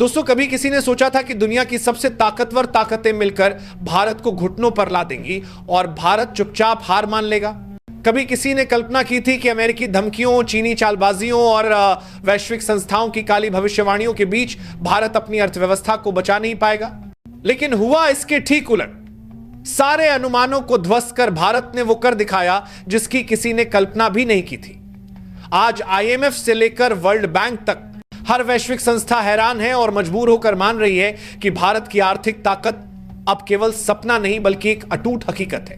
दोस्तों, कभी किसी ने सोचा था कि दुनिया की सबसे ताकतवर ताकतें मिलकर भारत को घुटनों पर ला देंगी और भारत चुपचाप हार मान लेगा? कभी किसी ने कल्पना की थी कि अमेरिकी धमकियों, चीनी चालबाजियों और वैश्विक संस्थाओं की काली भविष्यवाणियों के बीच भारत अपनी अर्थव्यवस्था को बचा नहीं पाएगा? लेकिन हुआ इसके ठीक उलट। सारे अनुमानों को ध्वस्त कर भारत ने वो कर दिखाया जिसकी किसी ने कल्पना भी नहीं की थी। आज आईएमएफ से लेकर वर्ल्ड बैंक तक हर वैश्विक संस्था हैरान है और मजबूर होकर मान रही है कि भारत की आर्थिक ताकत अब केवल सपना नहीं बल्कि एक अटूट हकीकत है।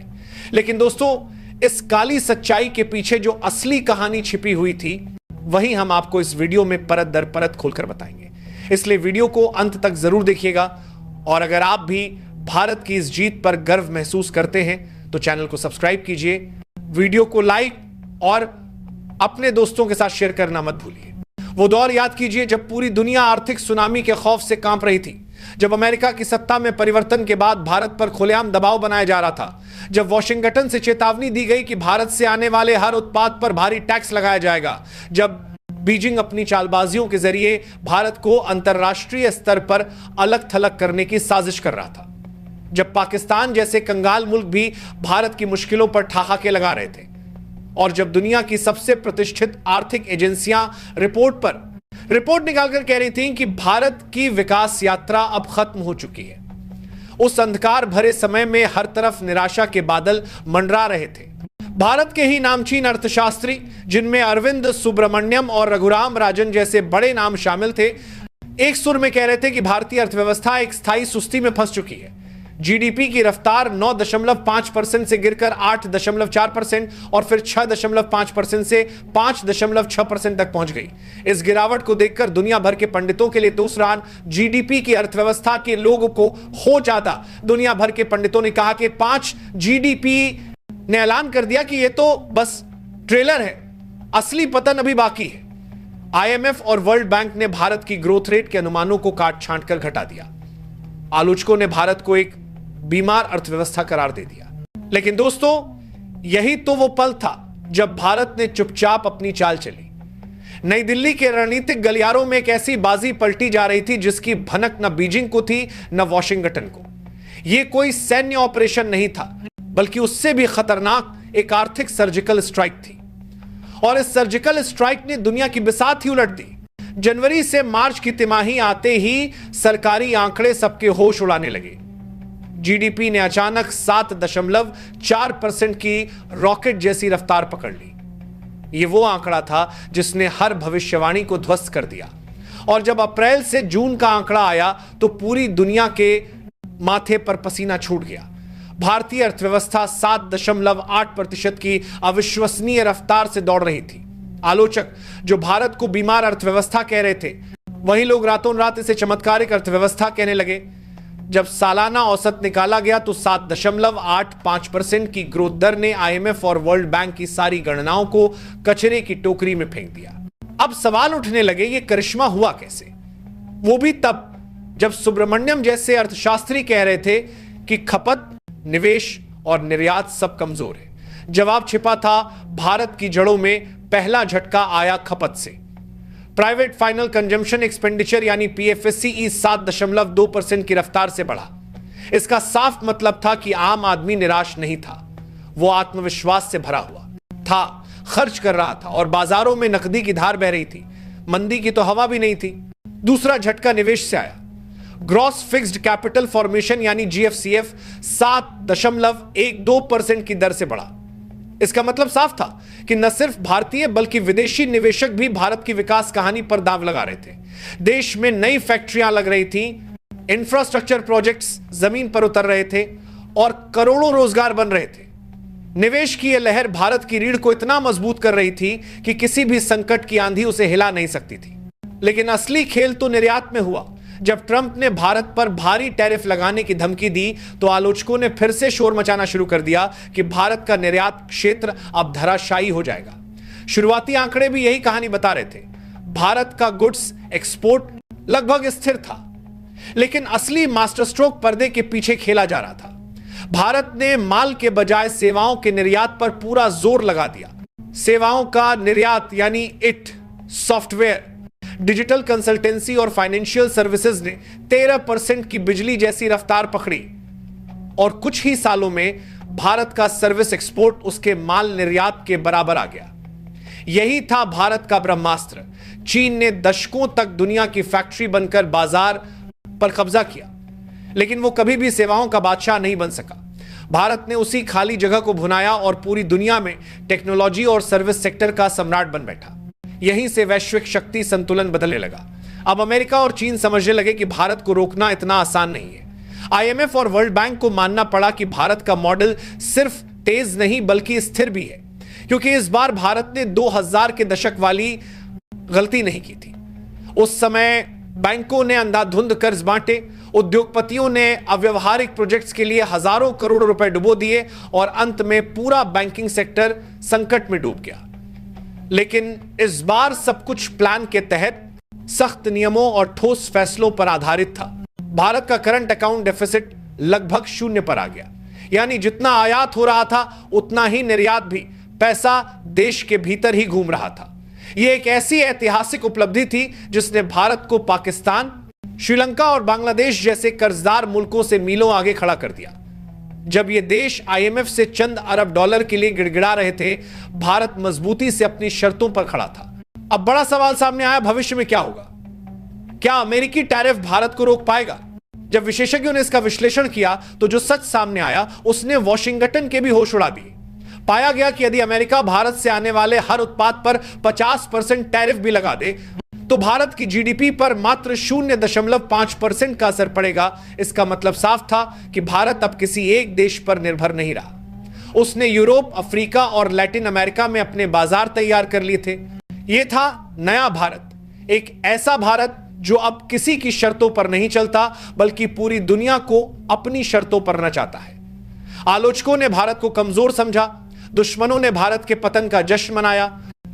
लेकिन दोस्तों, इस काली सच्चाई के पीछे जो असली कहानी छिपी हुई थी, वही हम आपको इस वीडियो में परत दर परत खोलकर बताएंगे। इसलिए वीडियो को अंत तक जरूर देखिएगा और अगर आप भी भारत की इस जीत पर गर्व महसूस करते हैं तो चैनल को सब्सक्राइब कीजिए, वीडियो को लाइक और अपने दोस्तों के साथ शेयर करना मत भूलिए। वो दौर याद कीजिए जब पूरी दुनिया आर्थिक सुनामी के खौफ से कांप रही थी, जब अमेरिका की सत्ता में परिवर्तन के बाद भारत पर खुलेआम दबाव बनाया जा रहा था, जब वॉशिंगटन से चेतावनी दी गई कि भारत से आने वाले हर उत्पाद पर भारी टैक्स लगाया जाएगा, जब बीजिंग अपनी चालबाजियों के जरिए भारत को अंतर्राष्ट्रीय स्तर पर अलग थलग करने की साजिश कर रहा था, जब पाकिस्तान जैसे कंगाल मुल्क भी भारत की मुश्किलों पर ठहाके लगा रहे थे और जब दुनिया की सबसे प्रतिष्ठित आर्थिक एजेंसियां रिपोर्ट निकालकर कह रही थीं कि भारत की विकास यात्रा अब खत्म हो चुकी है, उस अंधकार भरे समय में हर तरफ निराशा के बादल मंडरा रहे थे। भारत के ही नामचीन अर्थशास्त्री, जिनमें अरविंद सुब्रमण्यम और रघुराम राजन जैसे बड़े नाम शामिल थे, एक सुर में कह रहे थे कि भारतीय अर्थव्यवस्था एक स्थायी सुस्ती में फंस चुकी है। जीडीपी की रफ्तार 9.5% से गिरकर 8.4% और फिर 6.5% से 5.6% तक पहुंच गई। इस गिरावट को देखकर दुनिया भर के पंडितों के लिए तो उसरान जीडीपी की अर्थव्यवस्था के लोगों को हो जाता। दुनिया भर के पंडितों ने कहा कि 5 जीडीपी ने ऐलान कर दिया कि यह तो बस ट्रेलर है, असली पतन अभी बाकी है। आईएमएफ और वर्ल्ड बैंक ने भारत की ग्रोथ रेट के अनुमानों को काट छांट कर घटा दिया। आलोचकों ने भारत को एक बीमार अर्थव्यवस्था करार दे दिया। लेकिन दोस्तों, यही तो वो पल था जब भारत ने चुपचाप अपनी चाल चली। नई दिल्ली के रणनीतिक गलियारों में एक ऐसी बाजी पलटी जा रही थी जिसकी भनक न बीजिंग को थी न वॉशिंगटन को। यह कोई सैन्य ऑपरेशन नहीं था, बल्कि उससे भी खतरनाक एक आर्थिक सर्जिकल स्ट्राइक थी। और इस सर्जिकल स्ट्राइक ने दुनिया की बिसात ही उलट दी। जनवरी से मार्च की तिमाही आते ही सरकारी आंकड़े सबके होश उड़ाने लगे। जीडीपी ने अचानक 7.4% की रॉकेट जैसी रफ्तार पकड़ ली। यह वो आंकड़ा था जिसने हर भविष्यवाणी को ध्वस्त कर दिया। और जब अप्रैल से जून का आंकड़ा आया तो पूरी दुनिया के माथे पर पसीना छूट गया। भारतीय अर्थव्यवस्था 7.8% की अविश्वसनीय रफ्तार से दौड़ रही थी। आलोचक जो भारत को बीमार अर्थव्यवस्था कह रहे थे, वही लोग रातों रात इसे चमत्कारिक अर्थव्यवस्था कहने लगे। जब सालाना औसत निकाला गया तो 7.85% की ग्रोथ दर ने आईएमएफ और वर्ल्ड बैंक की सारी गणनाओं को कचरे की टोकरी में फेंक दिया। अब सवाल उठने लगे, ये करिश्मा हुआ कैसे? वो भी तब जब सुब्रमण्यम जैसे अर्थशास्त्री कह रहे थे कि खपत, निवेश और निर्यात सब कमजोर है। जवाब छिपा था भारत की जड़ों में। पहला झटका आया खपत से। प्राइवेट फाइनल कंजम्पशन एक्सपेंडिचर यानी पीएफएससीई 7.2% की रफ्तार से बढ़ा। इसका साफ मतलब था कि आम आदमी निराश नहीं था, वो आत्मविश्वास से भरा हुआ था, खर्च कर रहा था और बाजारों में नकदी की धार बह रही थी। मंदी की तो हवा भी नहीं थी। दूसरा झटका निवेश से आया। ग्रॉस फिक्स्ड कैपिटल फॉर्मेशन यानी जीएफसीएफ 7.12% की दर से बढ़ा। इसका मतलब साफ था कि न सिर्फ भारतीय बल्कि विदेशी निवेशक भी भारत की विकास कहानी पर दांव लगा रहे थे। देश में नई फैक्ट्रियां लग रही थी, इंफ्रास्ट्रक्चर प्रोजेक्ट्स जमीन पर उतर रहे थे और करोड़ों रोजगार बन रहे थे। निवेश की यह लहर भारत की रीढ़ को इतना मजबूत कर रही थी कि किसी भी संकट की आंधी उसे हिला नहीं सकती थी। लेकिन असली खेल तो निर्यात में हुआ। जब ट्रंप ने भारत पर भारी टैरिफ लगाने की धमकी दी तो आलोचकों ने फिर से शोर मचाना शुरू कर दिया कि भारत का निर्यात क्षेत्र अब धराशायी हो जाएगा। शुरुआती आंकड़े भी यही कहानी बता रहे थे। भारत का गुड्स एक्सपोर्ट लगभग स्थिर था, लेकिन असली मास्टर स्ट्रोक पर्दे के पीछे खेला जा रहा था। भारत ने माल के बजाय सेवाओं के निर्यात पर पूरा जोर लगा दिया। सेवाओं का निर्यात यानी इट, सॉफ्टवेयर, डिजिटल कंसल्टेंसी और फाइनेंशियल सर्विसेज ने 13% की बिजली जैसी रफ्तार पकड़ी और कुछ ही सालों में भारत का सर्विस एक्सपोर्ट उसके माल निर्यात के बराबर आ गया। यही था भारत का ब्रह्मास्त्र। चीन ने दशकों तक दुनिया की फैक्ट्री बनकर बाजार पर कब्जा किया, लेकिन वो कभी भी सेवाओं का बादशाह नहीं बन सका। भारत ने उसी खाली जगह को भुनाया और पूरी दुनिया में टेक्नोलॉजी और सर्विस सेक्टर का सम्राट बन बैठा। यहीं से वैश्विक शक्ति संतुलन बदलने लगा। अब अमेरिका और चीन समझने लगे कि भारत को रोकना इतना आसान नहीं है। आईएमएफ और वर्ल्ड बैंक को मानना पड़ा कि भारत का मॉडल सिर्फ तेज नहीं बल्कि स्थिर भी है, क्योंकि इस बार भारत ने 2000 के दशक वाली गलती नहीं की थी। उस समय बैंकों ने अंधाधुंध कर्ज बांटे, उद्योगपतियों ने अव्यवहारिक प्रोजेक्ट्स के लिए हजारों करोड़ रुपए डुबो दिए और अंत में पूरा बैंकिंग सेक्टर संकट में डूब गया। लेकिन इस बार सब कुछ प्लान के तहत सख्त नियमों और ठोस फैसलों पर आधारित था। भारत का करंट अकाउंट डेफिसिट लगभग शून्य पर आ गया, यानी जितना आयात हो रहा था उतना ही निर्यात भी, पैसा देश के भीतर ही घूम रहा था। यह एक ऐसी ऐतिहासिक उपलब्धि थी जिसने भारत को पाकिस्तान, श्रीलंका और बांग्लादेश जैसे कर्जदार मुल्कों से मीलों आगे खड़ा कर दिया। जब ये देश आईएमएफ से चंद अरब डॉलर के लिए गिड़गिड़ा रहे थे, भारत मजबूती से अपनी शर्तों पर खड़ा था। अब बड़ा सवाल सामने आया, भविष्य में क्या होगा? क्या अमेरिकी टैरिफ भारत को रोक पाएगा? जब विशेषज्ञों ने इसका विश्लेषण किया तो जो सच सामने आया उसने वॉशिंगटन के भी होश उड़ा दिए। पाया गया कि यदि अमेरिका भारत से आने वाले हर उत्पाद पर 50% टैरिफ भी लगा दे तो भारत की जीडीपी पर मात्र 0.5% का असर पड़ेगा। इसका मतलब साफ था कि भारत अब किसी एक देश पर निर्भर नहीं रहा। उसने यूरोप, अफ्रीका और लैटिन अमेरिका में अपने बाजार तैयार कर लिए थे। यह था नया भारत, एक ऐसा भारत जो अब किसी की शर्तों पर नहीं चलता बल्कि पूरी दुनिया को अपनी शर्तों पर नचाता है। आलोचकों ने भारत को कमजोर समझा, दुश्मनों ने भारत के पतन का जश्न मनाया,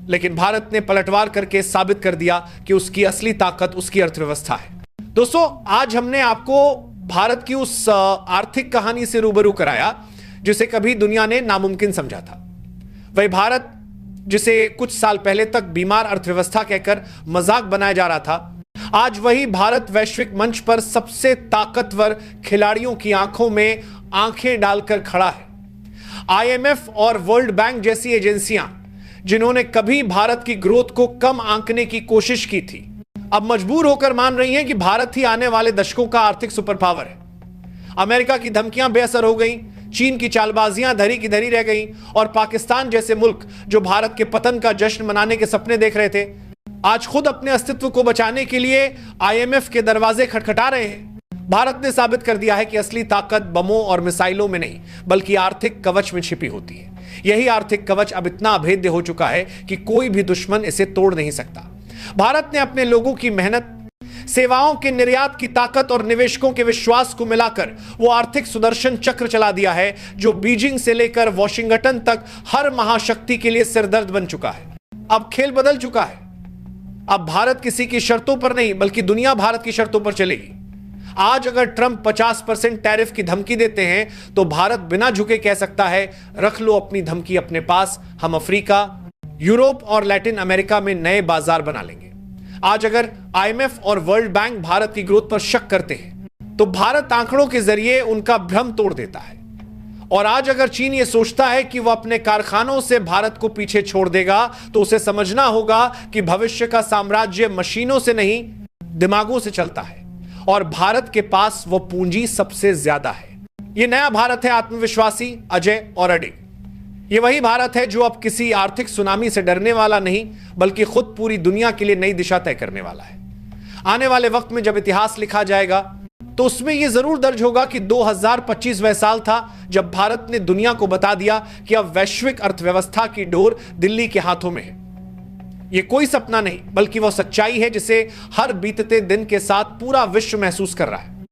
लेकिन भारत ने पलटवार करके साबित कर दिया कि उसकी असली ताकत उसकी अर्थव्यवस्था है। दोस्तों, आज हमने आपको भारत की उस आर्थिक कहानी से रूबरू कराया जिसे कभी दुनिया ने नामुमकिन समझा था। वही भारत जिसे कुछ साल पहले तक बीमार अर्थव्यवस्था कहकर मजाक बनाया जा रहा था, आज वही भारत वैश्विक मंच पर सबसे ताकतवर खिलाड़ियों की आंखों में आंखें डालकर खड़ा है। आईएमएफ और वर्ल्ड बैंक जैसी एजेंसियां जिन्होंने कभी भारत की ग्रोथ को कम आंकने की कोशिश की थी, अब मजबूर होकर मान रही हैं कि भारत ही आने वाले दशकों का आर्थिक सुपर पावर है। अमेरिका की धमकियां बेअसर हो गईं, चीन की चालबाजियां धरी की धरी रह गईं और पाकिस्तान जैसे मुल्क जो भारत के पतन का जश्न मनाने के सपने देख रहे थे, आज खुद अपने अस्तित्व को बचाने के लिए आईएमएफ के दरवाजे खटखटा रहे हैं। भारत ने साबित कर दिया है कि असली ताकत बमों और मिसाइलों में नहीं बल्कि आर्थिक कवच में छिपी होती है। यही आर्थिक कवच अब इतना अभेद्य हो चुका है कि कोई भी दुश्मन इसे तोड़ नहीं सकता। भारत ने अपने लोगों की मेहनत, सेवाओं के निर्यात की ताकत और निवेशकों के विश्वास को मिलाकर वो आर्थिक सुदर्शन चक्र चला दिया है जो बीजिंग से लेकर वॉशिंगटन तक हर महाशक्ति के लिए सिरदर्द बन चुका है। अब खेल बदल चुका है। अब भारत किसी की शर्तों पर नहीं बल्कि दुनिया भारत की शर्तों पर चलेगी। आज अगर ट्रंप 50% टैरिफ की धमकी देते हैं तो भारत बिना झुके कह सकता है, रख लो अपनी धमकी अपने पास, हम अफ्रीका, यूरोप और लैटिन अमेरिका में नए बाजार बना लेंगे। आज अगर आईएमएफ और वर्ल्ड बैंक भारत की ग्रोथ पर शक करते हैं तो भारत आंकड़ों के जरिए उनका भ्रम तोड़ देता है। और आज अगर चीन ये सोचता है कि वह अपने कारखानों से भारत को पीछे छोड़ देगा तो उसे समझना होगा कि भविष्य का साम्राज्य मशीनों से नहीं दिमागों से चलता है और भारत के पास वो पूंजी सबसे ज्यादा है। ये नया भारत है, आत्मविश्वासी, अजय और अडिग। ये वही भारत है जो अब किसी आर्थिक सुनामी से डरने वाला नहीं बल्कि खुद पूरी दुनिया के लिए नई दिशा तय करने वाला है। आने वाले वक्त में जब इतिहास लिखा जाएगा तो उसमें यह जरूर दर्ज होगा कि 2025 वह साल था जब भारत ने दुनिया को बता दिया कि अब वैश्विक अर्थव्यवस्था की डोर दिल्ली के हाथों में है। यह कोई सपना नहीं बल्कि वह सच्चाई है जिसे हर बीतते दिन के साथ पूरा विश्व महसूस कर रहा है।